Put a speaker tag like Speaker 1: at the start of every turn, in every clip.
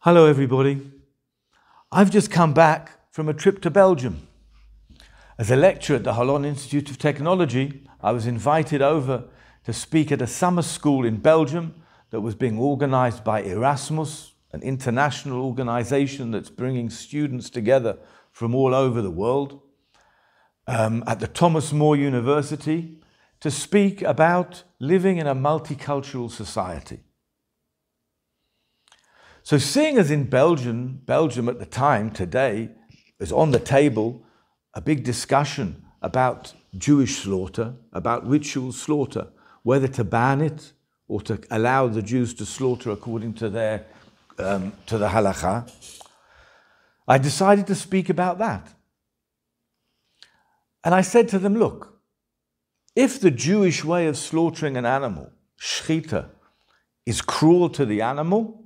Speaker 1: Hello everybody. I've just come back from a trip to Belgium. As a lecturer at the Holland Institute of Technology, I was invited over to speak at a summer school in Belgium that was being organized by Erasmus, an international organization that's bringing students together from all over the world, at the Thomas More University to speak about living in a multicultural society. So seeing as in Belgium at the time, today, is on the table a big discussion about Jewish slaughter, about ritual slaughter, whether to ban it or to allow the Jews to slaughter according to their to the halakha, I decided to speak about that. And I said to them, look, if the Jewish way of slaughtering an animal, Shechita, is cruel to the animal,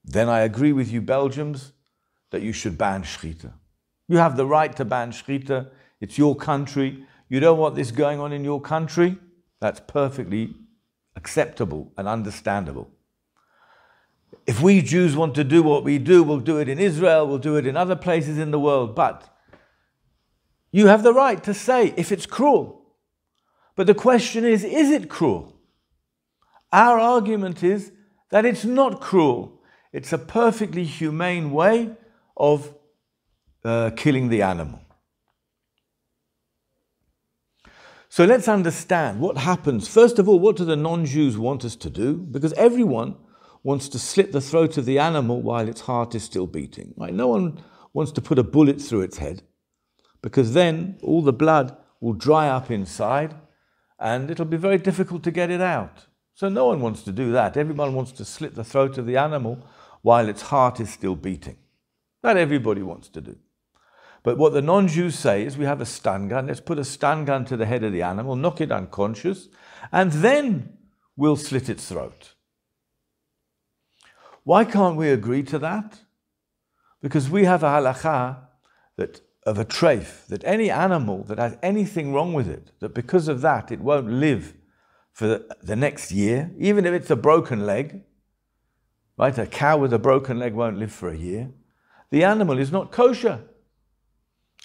Speaker 1: then I agree with you Belgians that you should ban Shechita. You have the right to ban Shechita. It's your country. You don't want this going on in your country. That's perfectly acceptable and understandable. If we Jews want to do what we do, we'll do it in Israel, we'll do it in other places in the world. But you have the right to say if it's cruel. But the question is it cruel? Our argument is that it's not cruel. It's a perfectly humane way of killing the animal. So let's understand what happens. First of all, what do the non-Jews want us to do? Because everyone wants to slit the throat of the animal while its heart is still beating. Right? No one wants to put a bullet through its head, because then all the blood will dry up inside and it'll be very difficult to get it out. So no one wants to do that. Everyone wants to slit the throat of the animal while its heart is still beating. That everybody wants to do. But what the non-Jews say is we have a stun gun, let's put a stun gun to the head of the animal, knock it unconscious, and then we'll slit its throat. Why can't we agree to that? Because we have a halakha that of a treif, that any animal that has anything wrong with it, that because of that it won't live for the next year, even if it's a broken leg, right? A cow with a broken leg won't live for a year. The animal is not kosher.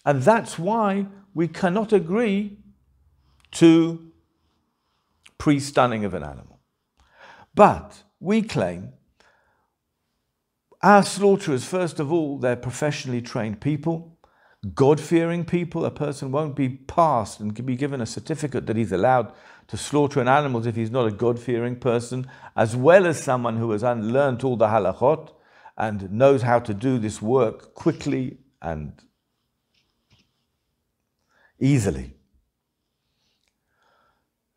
Speaker 1: And that's why we cannot agree to pre-stunning of an animal. But we claim our slaughterers, first of all, they're professionally trained people, God-fearing people. A person won't be passed and be given a certificate that he's allowed to slaughter an animal if he's not a God-fearing person, as well as someone who has learned all the halachot and knows how to do this work quickly and easily.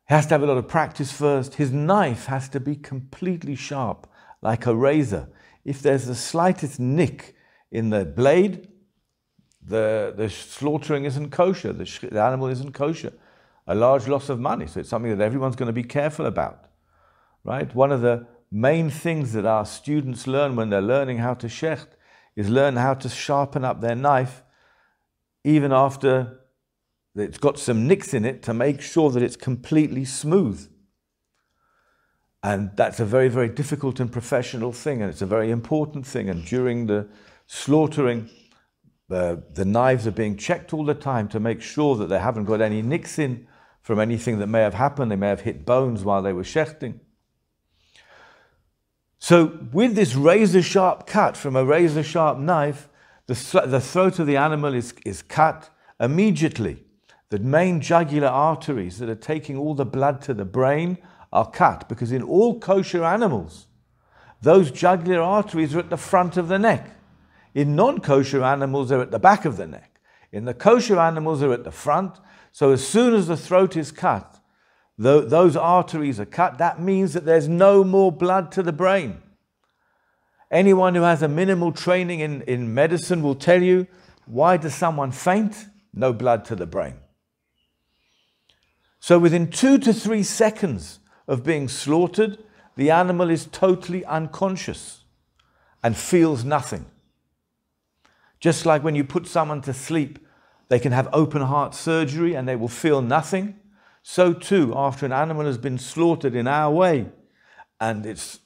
Speaker 1: He has to have a lot of practice first. His knife has to be completely sharp, like a razor. If there's the slightest nick in the blade, the slaughtering isn't kosher, the animal isn't kosher. A large loss of money. So it's something that everyone's going to be careful about, right? One of the main things that our students learn when they're learning how to shecht is learn how to sharpen up their knife even after it's got some nicks in it, to make sure that it's completely smooth. And that's a very, very difficult and professional thing, and it's a very important thing. And during the slaughtering, the knives are being checked all the time to make sure that they haven't got any nicks in from anything that may have happened. They may have hit bones while they were shechting. So with this razor-sharp cut from a razor-sharp knife, the throat of the animal is cut immediately. The main jugular arteries that are taking all the blood to the brain are cut, because in all kosher animals, those jugular arteries are at the front of the neck. In non-kosher animals, they're at the back of the neck. In the kosher animals, they're at the front. So as soon as the throat is cut, those arteries are cut. That means that there's no more blood to the brain. Anyone who has a minimal training in medicine will tell you, why does someone faint? No blood to the brain. So within 2 to 3 seconds of being slaughtered, the animal is totally unconscious and feels nothing. Just like when you put someone to sleep, they can have open heart surgery and they will feel nothing. So too, after an animal has been slaughtered in our way, and its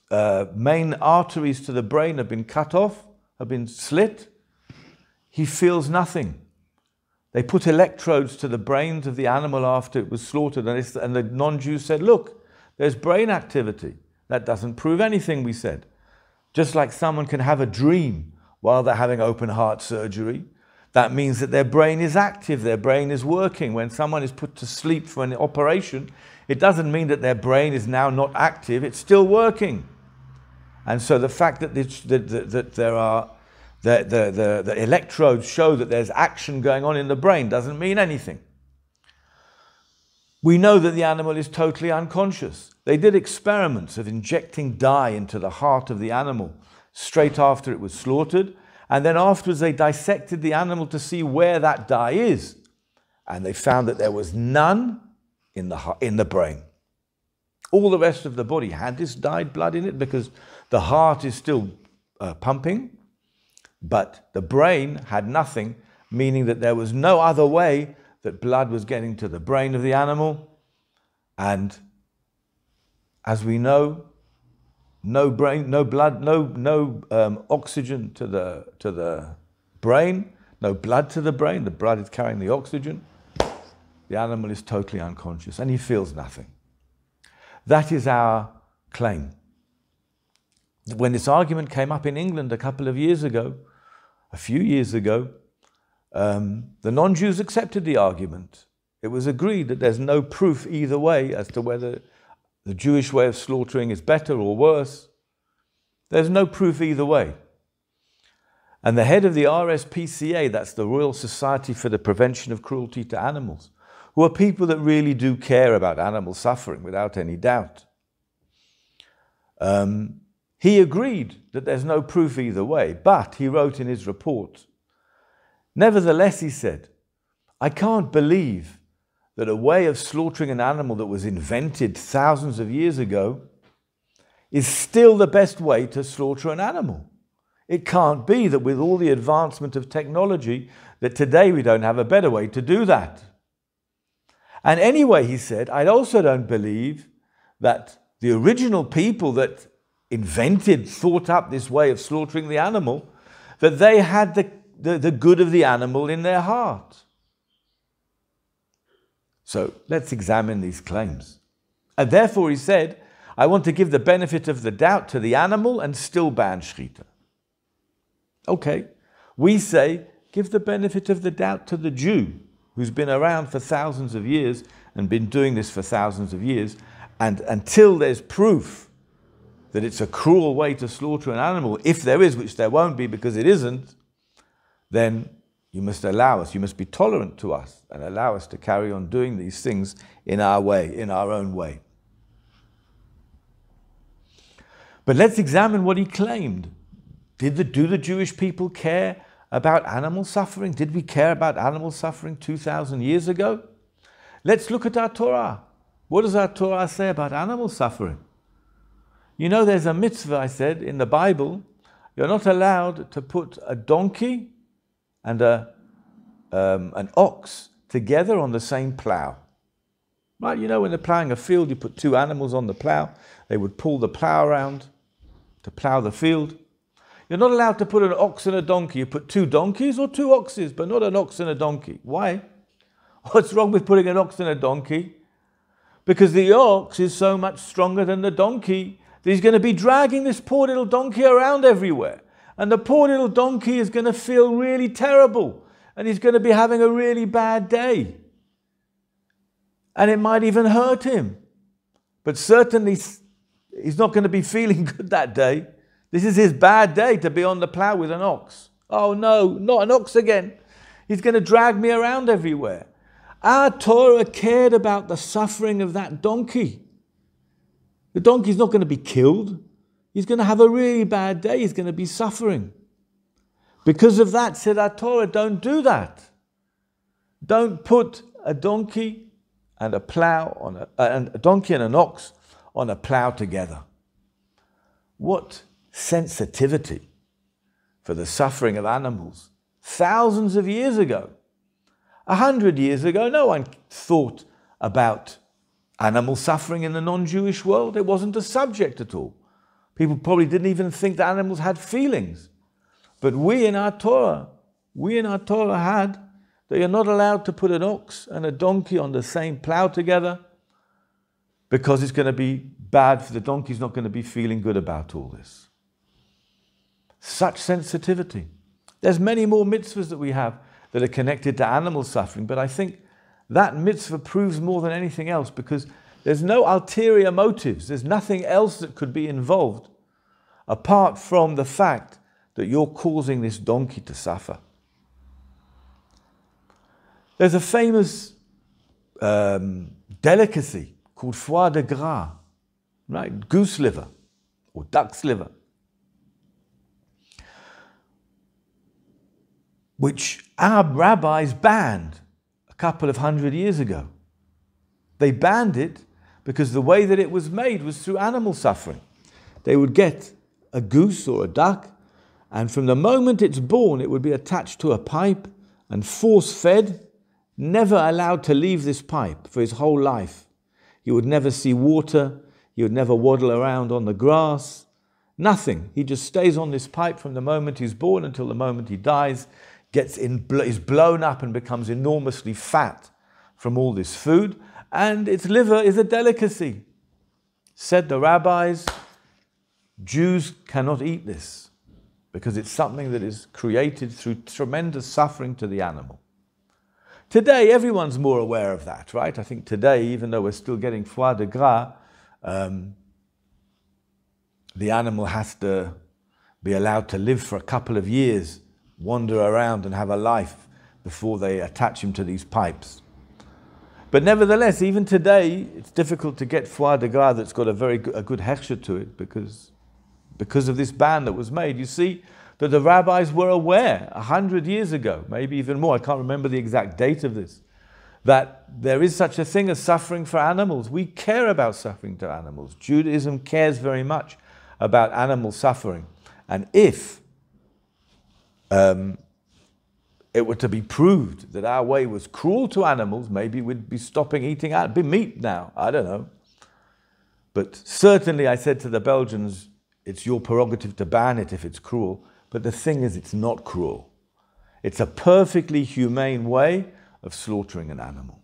Speaker 1: main arteries to the brain have been cut off, have been slit, he feels nothing. They put electrodes to the brains of the animal after it was slaughtered, and the non-Jews said, look, there's brain activity. That doesn't prove anything, we said. Just like someone can have a dream while they're having open heart surgery, that means that their brain is active, their brain is working. When someone is put to sleep for an operation, it doesn't mean that their brain is now not active, it's still working. And so the fact that there are the electrodes show that there's action going on in the brain doesn't mean anything. We know that the animal is totally unconscious. They did experiments of injecting dye into the heart of the animal straight after it was slaughtered, and then afterwards they dissected the animal to see where that dye is. And they found that there was none in the brain. All the rest of the body had this dyed blood in it because the heart is still pumping, but the brain had nothing, meaning that there was no other way that blood was getting to the brain of the animal. And as we know, no brain, no blood, no oxygen to the brain, no blood to the brain. The blood is carrying the oxygen. The animal is totally unconscious and he feels nothing. That is our claim. When this argument came up in England a few years ago, the non-Jews accepted the argument. It was agreed that there's no proof either way as to whether the Jewish way of slaughtering is better or worse. There's no proof either way. And the head of the RSPCA, that's the Royal Society for the Prevention of Cruelty to Animals, who are people that really do care about animal suffering without any doubt. He agreed that there's no proof either way, but he wrote in his report, nevertheless, he said, I can't believe that a way of slaughtering an animal that was invented thousands of years ago is still the best way to slaughter an animal. It can't be that with all the advancement of technology that today we don't have a better way to do that. And anyway, he said, I also don't believe that the original people that thought up this way of slaughtering the animal, that they had the good of the animal in their heart. So let's examine these claims. And therefore, he said, I want to give the benefit of the doubt to the animal and still ban Shechita. Okay, we say, give the benefit of the doubt to the Jew, who's been around for thousands of years and been doing this for thousands of years, and until there's proof that it's a cruel way to slaughter an animal, if there is, which there won't be because it isn't, then you must allow us, you must be tolerant to us and allow us to carry on doing these things in our way, in our own way. But let's examine what he claimed. Do the Jewish people care about animal suffering? Did we care about animal suffering 2,000 years ago? Let's look at our Torah. What does our Torah say about animal suffering? You know, there's a mitzvah, I said, in the Bible. You're not allowed to put a donkey and an ox together on the same plow. Right? You know, when they're plowing a field, you put two animals on the plow. They would pull the plow around to plow the field. You're not allowed to put an ox and a donkey. You put two donkeys or two oxes, but not an ox and a donkey. Why? What's wrong with putting an ox and a donkey? Because the ox is so much stronger than the donkey that he's going to be dragging this poor little donkey around everywhere. And the poor little donkey is going to feel really terrible. And he's going to be having a really bad day. And it might even hurt him. But certainly he's not going to be feeling good that day. This is his bad day to be on the plow with an ox. Oh no, not an ox again. He's going to drag me around everywhere. Our Torah cared about the suffering of that donkey. The donkey's not going to be killed. He's going to have a really bad day. He's going to be suffering. Because of that, said our Torah, don't do that. Don't put a donkey and a plow and a donkey and an ox on a plow together. What sensitivity for the suffering of animals. Thousands of years ago, 100 years ago, no one thought about animal suffering in the non-Jewish world. It wasn't a subject at all. People probably didn't even think that animals had feelings. But we in our Torah had that you're not allowed to put an ox and a donkey on the same plow together because it's going to be bad for the donkey. He's not going to be feeling good about all this. Such sensitivity. There's many more mitzvahs that we have that are connected to animal suffering, but I think that mitzvah proves more than anything else because there's no ulterior motives. There's nothing else that could be involved apart from the fact that you're causing this donkey to suffer. There's a famous delicacy called foie de gras, right? Goose liver or duck's liver, which our rabbis banned a couple of 100 years ago. They banned it because the way that it was made was through animal suffering. They would get a goose or a duck, and from the moment it's born, it would be attached to a pipe and force-fed, never allowed to leave this pipe for his whole life. He would never see water. He would never waddle around on the grass. Nothing. He just stays on this pipe from the moment he's born until the moment he dies, is blown up and becomes enormously fat from all this food, and its liver is a delicacy. Said the rabbis, Jews cannot eat this because it's something that is created through tremendous suffering to the animal. Today, everyone's more aware of that, right? I think today, even though we're still getting foie de gras, the animal has to be allowed to live for a couple of years, wander around and have a life before they attach him to these pipes. But nevertheless, even today, it's difficult to get foie de gras that's got a good hechsher to it because of this ban that was made. You see that the rabbis were aware 100 years ago, maybe even more, I can't remember the exact date of this, that there is such a thing as suffering for animals. We care about suffering to animals. Judaism cares very much about animal suffering. And if it were to be proved that our way was cruel to animals, maybe we'd be stopping eating meat now. I don't know. But certainly I said to the Belgians, it's your prerogative to ban it if it's cruel. But the thing is, it's not cruel. It's a perfectly humane way of slaughtering an animal.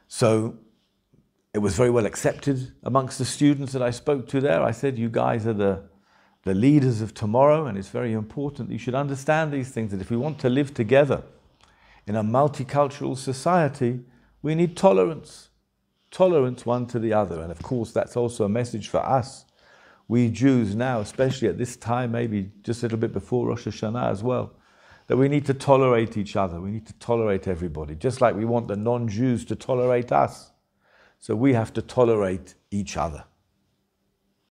Speaker 1: So it was very well accepted amongst the students that I spoke to there. I said, you guys are the leaders of tomorrow, and it's very important that you should understand these things, that if we want to live together in a multicultural society, we need tolerance. Tolerance one to the other. And of course, that's also a message for us. We Jews now, especially at this time, maybe just a little bit before Rosh Hashanah as well, that we need to tolerate each other. We need to tolerate everybody, just like we want the non-Jews to tolerate us. So we have to tolerate each other.